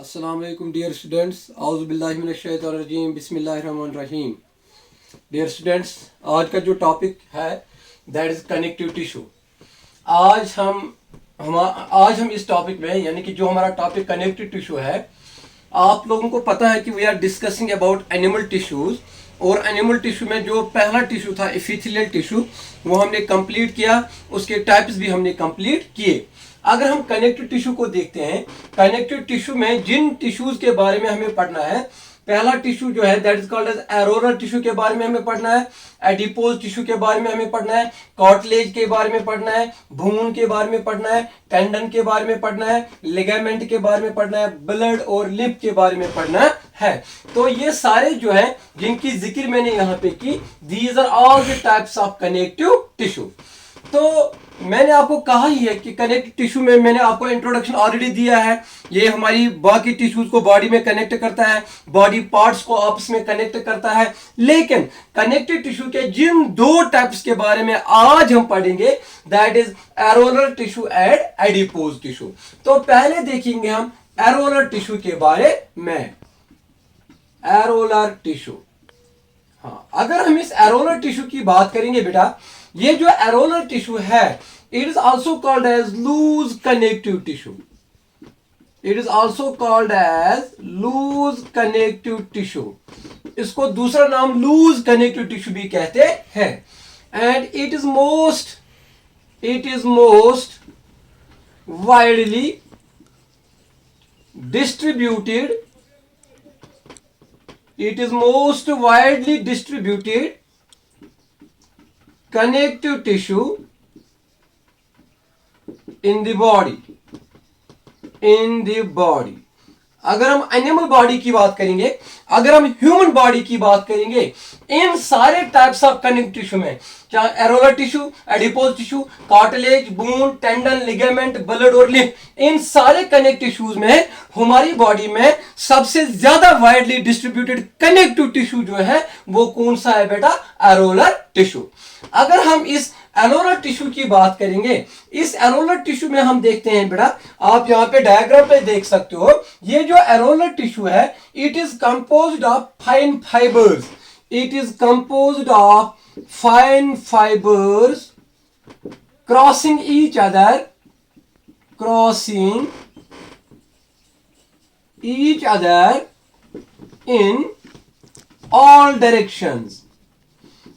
अस्सलाम वालेकुम dear students, आउज़ु बिल्लाहि मिनश शैतानिर रजीम, बिस्मिल्लाहिर रहमानिर रहीम। डियर स्टूडेंट्स, आज का जो टॉपिक है दैट इज़ कनेक्टिव टिश्यू। आज हम इस टॉपिक में, यानी कि जो हमारा टॉपिक कनेक्टिव टिश्यू है, आप लोगों को पता है कि we are discussing about animal tissues. और एनिमल टिश्यू में जो पहला टिश्यू था एपिथेलियल टिश्यू, वो हमने कंप्लीट किया, उसके टाइप्स भी हमने कंप्लीट किए। अगर हम कनेक्टिव टिश्यू को देखते हैं, कनेक्टिव टिश्यू में जिन टिश्यूज के बारे में हमें पढ़ना है, पहला टिश्यू जो है that is called as areolar tissue के बारे में हमें पढ़ना है, एडिपोज टिश्यू के बारे में हमें पढ़ना है, कार्टिलेज के बारे में पढ़ना है, भ्रूण के बारे में पढ़ना है, टेंडन के बारे में पढ़ना है, लिगामेंट के बारे में पढ़ना है, ब्लड और लिप के बारे में पढ़ना है। तो ये सारे जो है जिनकी जिक्र मैंने यहाँ पे की, these are all the types of connective tissue. तो मैंने आपको कहा ही है कि कनेक्टिव टिश्यू में मैंने आपको इंट्रोडक्शन ऑलरेडी दिया है। ये हमारी बाकी टिश्यूज को बॉडी में कनेक्ट करता है, बॉडी पार्ट्स को आपस में कनेक्ट करता है। लेकिन कनेक्टिव टिश्यू के जिन दो टाइप्स के बारे में आज हम पढ़ेंगे, that is areolar tissue and adipose tissue. तो पहले देखेंगे हम एरोलर टिश्यू के बारे में। एरोलर टिश्यू, हाँ, अगर हम इस एरोलर टिश्यू की बात करेंगे बेटा, ये जो एरोलर टिश्यू है, it is also called as loose connective tissue. It is also called as loose connective tissue. इसको दूसरा नाम लूज कनेक्टिव टिश्यू भी कहते हैं। And it is most widely distributed. It is most widely distributed connective tissue in the body. अगर हम animal body की बात करेंगे, अगर हम ह्यूमन बॉडी की बात करेंगे, इन सारे टाइप्स ऑफ कनेक्टिव टिश्यू में, चाहे areolar tissue, adipose tissue, cartilage, bone, tendon, ligament, blood और लिम्फ, इन सारे कनेक्टिव टिश्यूज में हमारी बॉडी में सबसे ज्यादा वाइडली डिस्ट्रीब्यूटेड कनेक्टिव टिश्यू जो है वो कौन सा है बेटा? Areolar tissue. अगर हम इस एरोलर टिश्यू की बात करेंगे, इस एरोलर टिश्यू में हम देखते हैं बेटा, आप यहां पे डायग्राम पे देख सकते हो, ये जो एरोलर टिश्यू है, it is composed of fine fibres. It is composed of fine fibres crossing each other in all directions.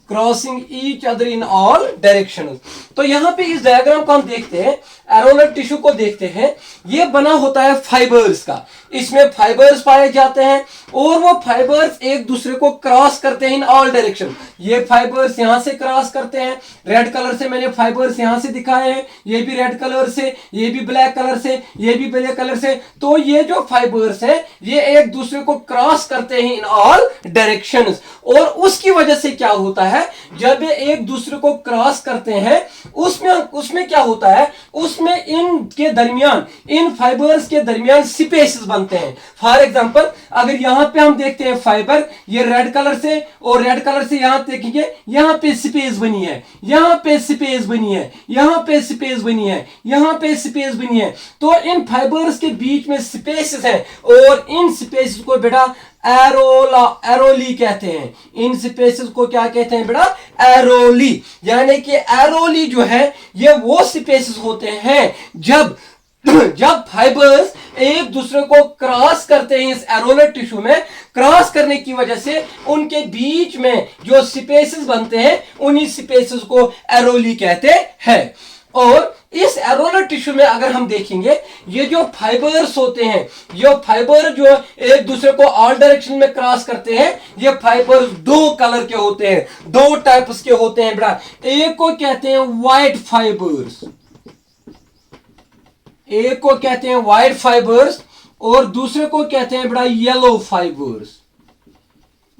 Crossing each other in all directions. तो यहां पे इस डायग्राम को हम देखते हैं, एरोलर टिश्यू को देखते हैं, ये बना होता है फाइबर्स का। इसमें फाइबर्स पाए जाते हैं और वो फाइबर्स एक दूसरे को क्रॉस करते हैं इन ऑल डायरेक्शन। ये फाइबर्स यहां से क्रॉस करते हैं, रेड कलर से मैंने फाइबर्स यहां से दिखाए हैं, ये भी रेड कलर से, ये भी ब्लैक कलर से, ये भी ब्लैक कलर से। तो ये जो फाइबर्स है, ये एक दूसरे को क्रॉस करते हैं इन ऑल डायरेक्शंस। और उसकी वजह से क्या होता है, जब ये एक दूसरे को क्रॉस करते हैं, उसमें क्या होता है, उसमें इनके दरमियान, इन फाइबर्स के दरमियान स्पेसेस बनते हैं। फॉर एग्जांपल, अगर यहां पे हम देखते हैं फाइबर, ये रेड कलर से, और रेड कलर से यहां देखेंगे, यहां पे स्पेस बनी है, यहां पे स्पेस बनी है, यहां पे स्पेस बनी है, यहां पे स्पेस बनी है। तो इन फाइबर्स के बीच में स्पेसेस हैं, और इन स्पेसेस को बेटा एरोली कहते हैं। इन स्पेसेस को क्या कहते हैं बेटा? एरोली। यानी कि एरोली जो है, ये वो स्पेसेस होते हैं जब फाइबर्स एक दूसरे को क्रॉस करते हैं। इस एरोलर टिश्यू में क्रॉस करने की वजह से उनके बीच में जो स्पेसेस बनते हैं, उन्हीं स्पेसेस को एरोली कहते हैं। और इस एरोलर टिश्यू में अगर हम देखेंगे, ये जो फाइबर्स होते हैं, ये फाइबर जो एक दूसरे को ऑल डायरेक्शन में क्रॉस करते हैं, ये फाइबर्स दो कलर के होते हैं, दो टाइप्स के होते हैं बेटा। एक को कहते हैं व्हाइट फाइबर्स, एक को कहते हैं व्हाइट फाइबर्स, और दूसरे को कहते हैं बेटा yellow fibres.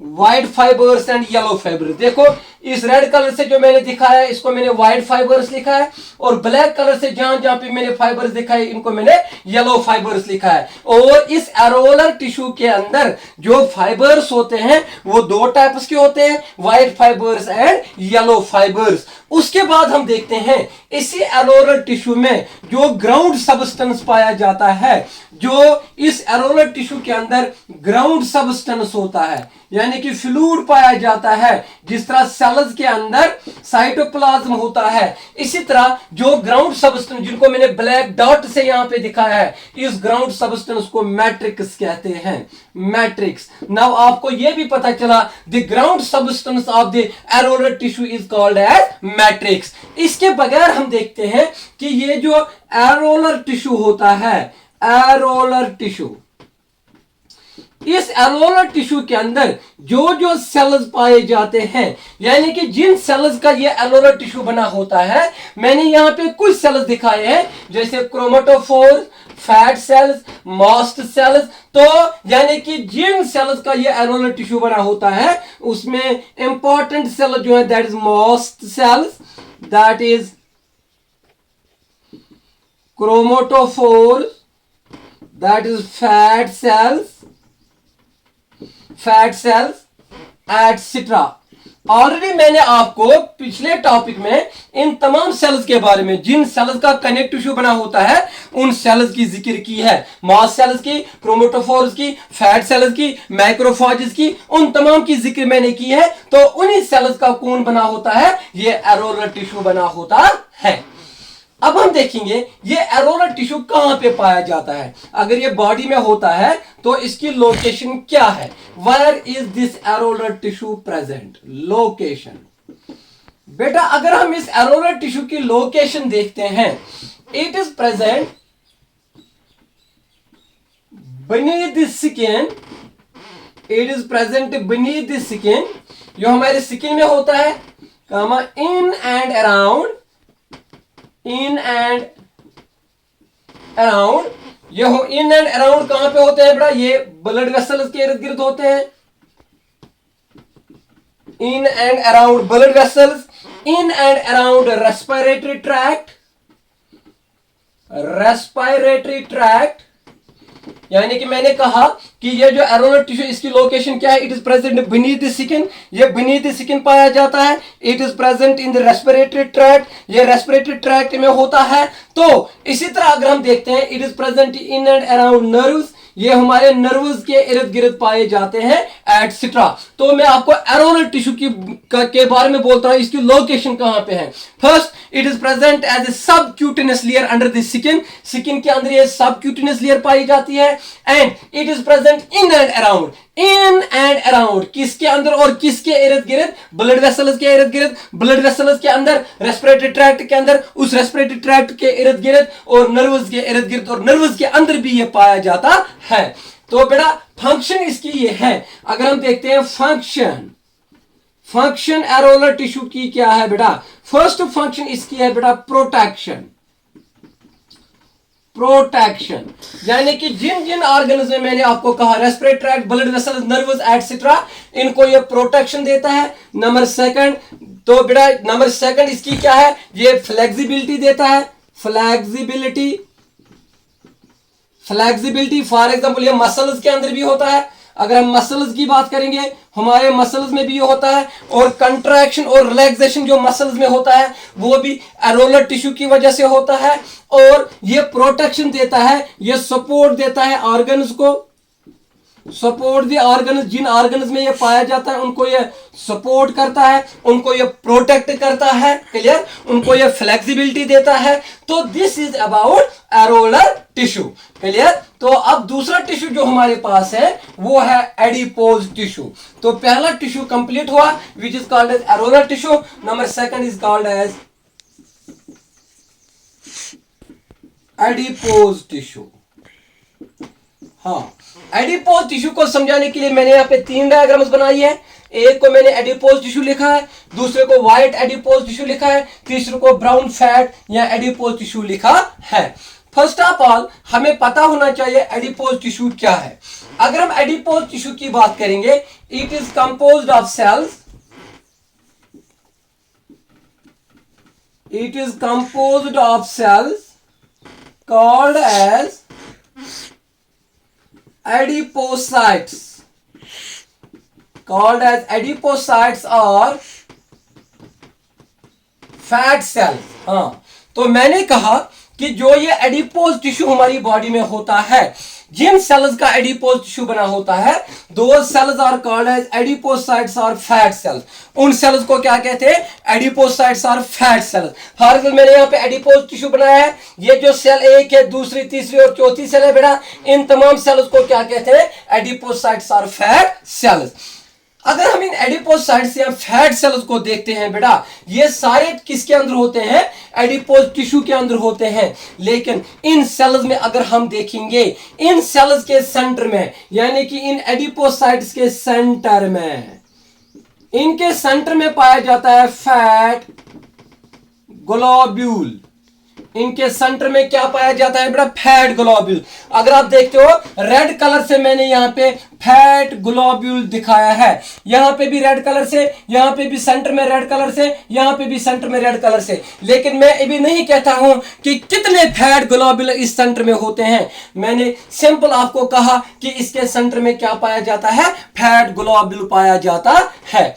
White fibres and yellow fibres. देखो, इस रेड कलर से जो मैंने दिखाया है इसको मैंने व्हाइट फाइबर्स लिखा है, और ब्लैक कलर से जहां जहां पे मैंने फाइबर्स दिखाए इनको मैंने येलो फाइबर्स लिखा है। और इस एरोलर टिश्यू के अंदर जो फाइबर्स होते हैं वो दो टाइप्स के होते हैं, white fibres and yellow fibres. उसके बाद हम देखते हैं इसी एरोलर टिश्यू में जो ग्राउंड सबस्टेंस पाया जाता है, जो इस एरोलर टिश्यू के अंदर ग्राउंड सबस्टेंस होता है, यानी कि फ्लूइड पाया जाता है। जिस तरह सेल्स के अंदर साइटोप्लाज्म होता है, इसी तरह जो ग्राउंड सबस्टेंस जिनको मैंने ब्लैक डॉट से यहां पे दिखाया है, इस ग्राउंड सबस्टेंस को मैट्रिक्स कहते हैं, मैट्रिक्स। नाउ आपको यह भी पता चला the ground substance of the areolar tissue is called as matrix. इसके बगैर हम देखते हैं कि ये जो एरोलर टिश्यू होता है, एरोलर टिश्यू, इस एरोलर टिश्यू के अंदर जो जो सेल्स पाए जाते हैं, यानी कि जिन सेल्स का ये एरोलर टिश्यू बना होता है, मैंने यहां पे कुछ सेल्स दिखाए हैं जैसे chromatophore, fat cells, mast cells. तो यानी कि जिन सेल्स का ये एरोलर टिश्यू बना होता है उसमें इंपॉर्टेंट सेल जो है that is mast cells, that is chromatophore, that is fat cells etc. Already मैंने आपको पिछले टॉपिक में इन तमाम सेल्स के बारे में, जिन सेल्स का कनेक्टिव टिश्यू बना होता है उन सेल्स की जिक्र की है, मास सेल्स की, क्रोमेटोफोर्स की, फैट सेल्स की, माइक्रोफाजेस की, उन तमाम की जिक्र मैंने की है। तो उन्हीं सेल्स का कौन बना होता है, ये एरोलर टिश्यू बना होता है। अब हम देखेंगे ये एरोलर टिश्यू कहां पे पाया जाता है। अगर ये बॉडी में होता है तो इसकी लोकेशन क्या है, where is this areolar tissue present, location. बेटा अगर हम इस एरोलर टिश्यू की लोकेशन देखते हैं, it is present beneath the skin, it is present beneath the skin, जो हमारे स्किन में होता है, comma in and around, in and around. ये हो इन एंड अराउंड कहां पे होते हैं बेटा, ये ब्लड वेसल्स के इर्द गिर्द होते हैं, इन and around blood vessels, in and around respiratory tract, respiratory tract. यानी कि मैंने कहा कि ये जो एरोलर टिश्यू इसकी लोकेशन क्या है, it is present beneath the skin, ये बीनीथ द स्किन पाया जाता है। It is present in the respiratory tract, ये रेस्पिरेटरी ट्रैक्ट में होता है। तो इसी तरह अगर हम देखते हैं, it is present in and around nerves, ये हमारे नर्व्स के इर्द गिर्द पाए जाते हैं एटसेट्रा। तो मैं आपको एरोलर टिश्यू के बारे में बोलता हूं, इसकी लोकेशन कहां पे है। First, it is present as a subcutaneous layer under the skin, skin के अंदर ये सबक्यूटेनियस लेयर पाई जाती है। And it is present in and around, in and around, किसके अंदर और किसके इर्द गिर्द, ब्लड वेसल्स के इर्द गिर्द, ब्लड वेसल्स के अंदर, रेस्पिरेटरी ट्रैक्ट के अंदर, उस रेस्पिरेटरी ट्रैक्ट के इर्द गिर्द, और नर्व्स के इर्द गिर्द, और नर्व्स के अंदर भी ये पाया जाता है। तो बेटा फंक्शन इसकी ये है। अगर हम देखते हैं फंक्शन एरोलर टिश्यू की क्या है बेटा, फर्स्ट फंक्शन इसकी है बेटा प्रोटेक्शन, प्रोटेक्शन। यानी कि जिन जिन ऑर्गन्स में मैंने आपको कहा, respiratory tract, blood vessels, nerves etcetera, इनको ये प्रोटेक्शन देता है। नंबर सेकंड, तो बेटा नंबर सेकंड इसकी क्या है, ये फ्लेक्सिबिलिटी देता है, फ्लेक्सिबिलिटी, फ्लेक्सिबिलिटी। फॉर एग्जांपल ये मसल्स के अंदर भी होता है, अगर हम मसल्स की बात करेंगे, हमारे मसल्स में भी ये होता है। और कंट्रैक्शन और रिलैक्सेशन जो मसल्स में होता है वो भी एरोलर टिश्यू की वजह से होता है। और ये प्रोटेक्शन देता है, ये सपोर्ट देता है ऑर्गन्स को, सपोर्ट द ऑर्गन्स, जिन ऑर्गन्स में ये पाया जाता है उनको ये सपोर्ट करता है, उनको ये प्रोटेक्ट करता है, क्लियर, उनको ये फ्लेक्सिबिलिटी देता है। तो this is about areolar tissue, clear. तो अब दूसरा टिश्यू जो हमारे पास है वो है एडिपोज टिश्यू। तो पहला टिश्यू कंप्लीट हुआ which is called as areolar tissue, number second is called as adipose tissue. हाँ, एडिपोज टिश्यू को समझाने के लिए मैंने यहाँ पे 3 डायग्राम्स बनाई है। एक को मैंने एडिपोज टिश्यू लिखा है, दूसरे को व्हाइट एडिपोज टिश्यू लिखा है, तीसरे को ब्राउन फैट या एडिपोज टिश्यू लिखा है। फर्स्ट ऑफ ऑल हमें पता होना चाहिए एडिपोज टिश्यू क्या है। अगर हम एडिपोज टिश्यू की बात करेंगे, it is composed of cells, It is composed of cells called as adipocytes. Called as adipocytes or fat cell. हाँ, तो मैंने कहा कि जो ये एडिपोज टिश्यू हमारी बॉडी में होता है, जिन सेल्स का एडिपोज टिश्यू बना होता है, दो cells are called as adipocytes और फैट सेल्स। उन सेल्स को क्या कहते हैं? एडिपोसाइट्स और फैट सेल्स। हर मैंने यहाँ पे एडिपोज टिश्यू बनाया है। ये जो सेल एक है, दूसरी, तीसरी और चौथी सेल है बेटा, इन तमाम सेल्स को क्या कहते हैं? एडिपोसाइट्स और फैट सेल्स। अगर हम इन एडिपोसाइट्स या फैट सेल्स को देखते हैं बेटा, ये सारे किसके अंदर होते हैं? एडिपोज टिश्यू के अंदर होते हैं। लेकिन इन सेल्स में अगर हम देखेंगे, इन सेल्स के सेंटर में, यानी कि इन एडिपोसाइट्स के सेंटर में, इनके सेंटर में पाया जाता है फैट ग्लोब्यूल। इनके सेंटर में क्या पाया जाता है बेटा? Fat globule. अगर आप देखते हो, रेड कलर से मैंने यहाँ पे फैट ग्लोब्यूल दिखाया है। यहाँ पे भी रेड कलर से, यहाँ पे भी सेंटर में रेड कलर से, यहाँ पे भी सेंटर में रेड कलर से। लेकिन मैं ये भी नहीं कहता हूं कि कितने फैट ग्लोब्यूल इस सेंटर में होते हैं। मैंने सिंपल आपको कहा कि इसके सेंटर में क्या पाया जाता है? फैट ग्लोब्यूल पाया जाता है।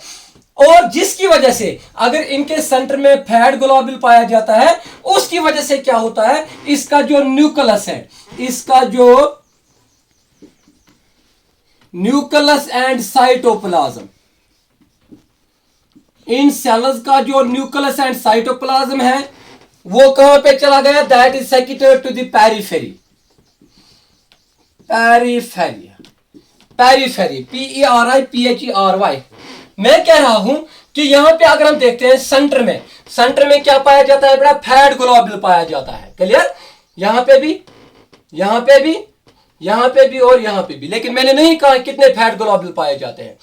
और जिसकी वजह से, अगर इनके सेंटर में फैट ग्लोब्यूल पाया जाता है, उसकी वजह से क्या होता है? इसका जो न्यूक्लियस है, इसका जो न्यूक्लियस एंड साइटोप्लाज्म, इन सेल्स का जो न्यूक्लियस एंड साइटोप्लाज्म है, वो कहां पे चला गया? That is secreted to the periphery. Periphery, periphery, PERIPHERY। मैं कह रहा हूं कि यहां पे अगर हम देखते हैं सेंटर में क्या पाया जाता है बेटा? फैट ग्लोब्यूल पाया जाता है। क्लियर? यहां पे भी, यहां पे भी, यहां पे भी और यहां पे भी। लेकिन मैंने नहीं कहा कितने फैट ग्लोब्यूल पाए जाते हैं।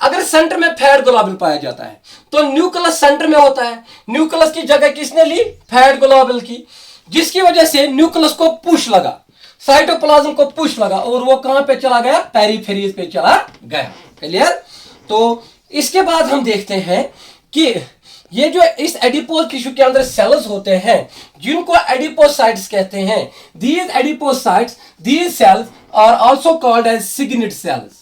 अगर सेंटर में फैट ग्लोब्यूल पाया जाता है तो न्यूक्लियस सेंटर में होता है। न्यूक्लियस की जगह किसने ली? फैट ग्लोब्यूल की। जिसकी वजह से न्यूक्लियस को पुश लगा, साइटोप्लाज्म को पुश लगा, और वो कहां पे चला गया? पेरिफेरी पे चला गया। क्लियर? तो इसके बाद हम देखते हैं कि ये जो इस एडिपोज टिश्यू के अंदर सेल्स होते हैं, जिनको एडिपोसाइट्स कहते हैं, these adipocytes, these cells are also called as signet cells.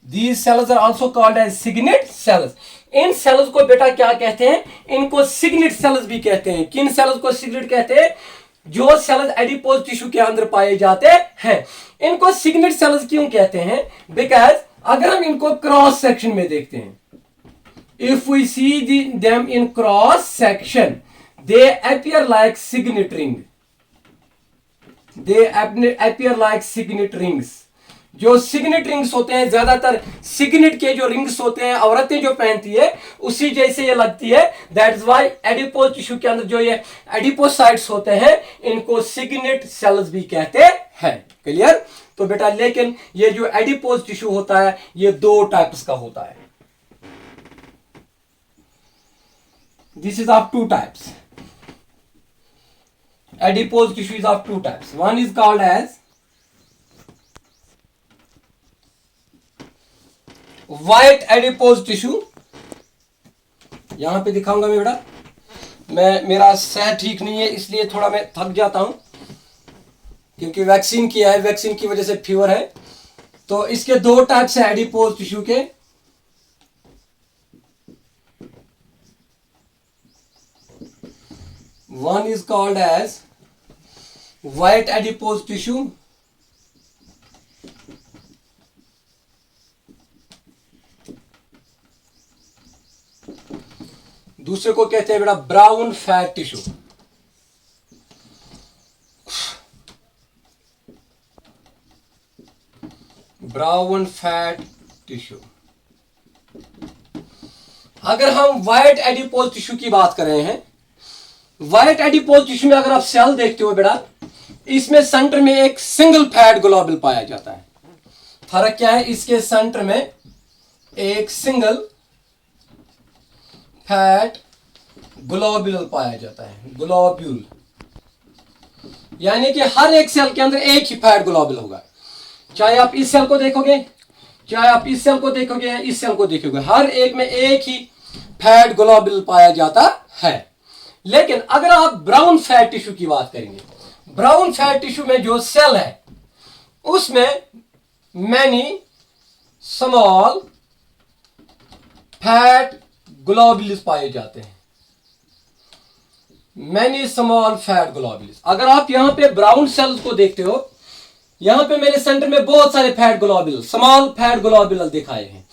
These cells are also called as signet cells. In sales को बेटा क्या कहते हैं? इनको सिग्नेट सेल्स भी कहते हैं। किन सेल्स को सिग्नेट कहते हैं? जो सेल्स एडिपोज टिश्यू के अंदर पाए जाते हैं। इनको सिग्नेट सेल्स क्यों कहते हैं? बिकॉज अगर हम इनको क्रॉस सेक्शन में देखते हैं, if we see them in cross section, they appear like signet ring. They appear like signet rings. जो सिग्नेट रिंग्स होते हैं, ज्यादातर सिग्नेट के जो रिंग्स होते हैं औरतें जो पहनती है, उसी जैसे ये लगती है। That is why adipose tissue के अंदर जो ये एडिपोसाइट्स होते हैं, इनको सिग्नेट सेल्स भी कहते हैं। क्लियर? तो बेटा, लेकिन ये जो एडिपोज टिश्यू होता है, ये दो टाइप्स का होता है। This is of two types. Adipose tissue is of two types. One is called as white adipose tissue. यहां पे दिखाऊंगा मैं बेटा, मेरा सेहत ठीक नहीं है, इसलिए थोड़ा मैं थक जाता हूं, क्योंकि वैक्सीन किया है, वैक्सीन की वजह से फीवर है। तो इसके दो टाइप्स है एडिपोज टिश्यू के। One is called as white adipose tissue, दूसरे को कहते हैं बेटा brown fat tissue. Brown fat tissue. अगर हम व्हाइट एडिपोज टिश्यू की बात कर रहे हैं, व्हाइट एडिपोज टिश्यू में अगर आप सेल देखते हो बेटा, इसमें सेंटर में एक सिंगल फैट ग्लोब्यूल पाया जाता है। फर्क क्या है? इसके सेंटर में एक सिंगल फैट ग्लोब्यूल पाया जाता है। ग्लोब्यूल यानी कि हर एक सेल के अंदर एक ही फैट ग्लोब्यूल होगा। चाहे आप इस सेल को देखोगे, चाहे आप इस सेल को देखोगे या इस सेल को देखोगे, हर एक में एक ही फैट ग्लोबुल पाया जाता है। लेकिन अगर आप ब्राउन फैट टिश्यू की बात करेंगे, ब्राउन फैट टिश्यू में जो सेल है उसमें मैनी स्मॉल फैट ग्लोबुल्स पाए जाते हैं। Many small fat globules. अगर आप यहां पे ब्राउन सेल्स को देखते हो, यहां पे मेरे सेंटर में बहुत सारे fat globule, small fat globule दिखाए हैं।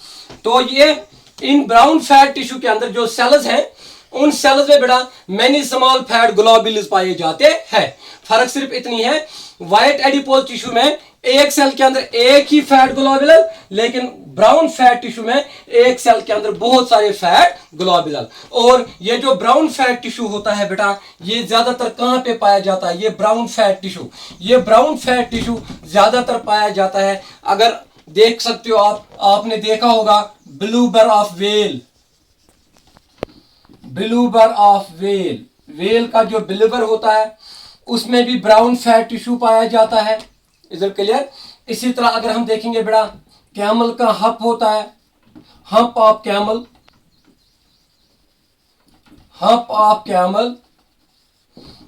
तो ये इन ब्राउन फैट टिश्यू के अंदर जो सेल्स हैं, उन सेल्स में बेटा मैनी स्मॉल फैट ग्लोबुल्स पाए जाते हैं। फर्क सिर्फ इतनी है, व्हाइट एडिपोज टिश्यू में एक सेल के अंदर एक ही फैट ग्लोबुल, लेकिन ब्राउन फैट टिश्यू में एक सेल के अंदर बहुत सारे फैट ग्लोबुल। और ये जो ब्राउन फैट टिश्यू होता है बेटा, ये ज्यादातर कहां पे पाया जाता है? ये ब्राउन फैट टिश्यू, ये ब्राउन फैट टिश्यू ज्यादातर पाया जाता है। अगर देख सकते हो आप, आपने देखा होगा blubber of whale, blubber of whale, whale का जो ब्लूबर होता है उसमें भी ब्राउन फैट टिश्यू पाया जाता है। Is it clear? इसी तरह अगर हम देखेंगे बेटा, कैमल का हप होता है, hump of camel, hump of camel,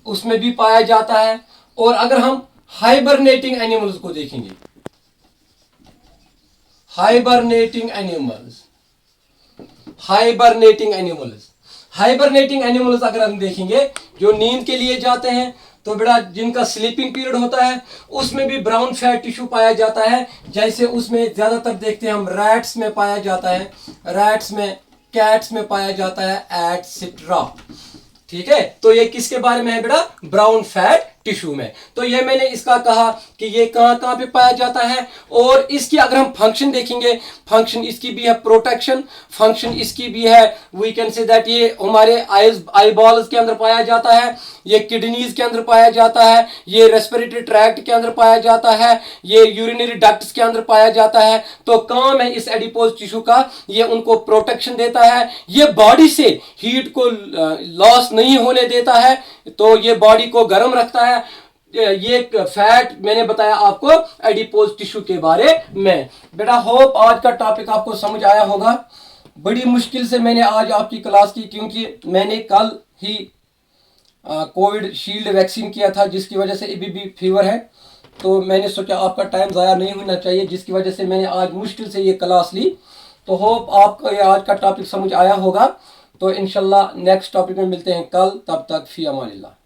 उसमें भी पाया जाता है। और अगर हम हाइबरनेटिंग एनिमल्स को देखेंगे, hibernating animals, hibernating animals, hibernating animals अगर हम देखेंगे जो नींद के लिए जाते हैं, तो बेटा जिनका स्लीपिंग पीरियड होता है उसमें भी ब्राउन फैट टिश्यू पाया जाता है। जैसे उसमें ज्यादातर देखते हैं हम रैट्स में पाया जाता है, रैट्स में, कैट्स में पाया जाता है, एटसेट्रा। ठीक है, तो ये किसके बारे में है बेटा? ब्राउन फैट टिश्यू में। तो ये मैंने इसका कहा कि ये कहां कहां पे पाया जाता है। और इसकी अगर हम फंक्शन देखेंगे, फंक्शन इसकी भी है प्रोटेक्शन, फंक्शन इसकी भी है, वी कैन से दैट ये हमारे आई बॉल्स के अंदर पाया जाता है, ये किडनीज के अंदर पाया जाता है, ये रेस्पिरेटरी ट्रैक्ट के अंदर पाया जाता है, ये यूरिनरी डक्ट्स के अंदर पाया जाता है। तो काम है इस एडिपोज टिश्यू का, ये उनको प्रोटेक्शन देता है, ये बॉडी से हीट को लॉस नहीं होने देता है, तो ये बॉडी को गर्म रखता है। ये फैट मैंने बताया आपको एडिपोज टिश्यू के बारे में। बेटा होप आज का टॉपिक आपको समझ आया होगा। बड़ी मुश्किल से मैंने आज आपकी क्लास की, क्योंकि मैंने कल ही कोविड शील्ड वैक्सीन किया था, जिसकी वजह से अभी भी फीवर है। तो मैंने सोचा आपका टाइम ज़ाया नहीं होना चाहिए, जिसकी वजह से मैंने आज मुश्किल से ये क्लास ली। तो होप आपको ये आज का टॉपिक समझ आया होगा। तो इंशाल्लाह नेक्स्ट टॉपिक में मिलते हैं कल, तब तक फी अमानिल्लाह।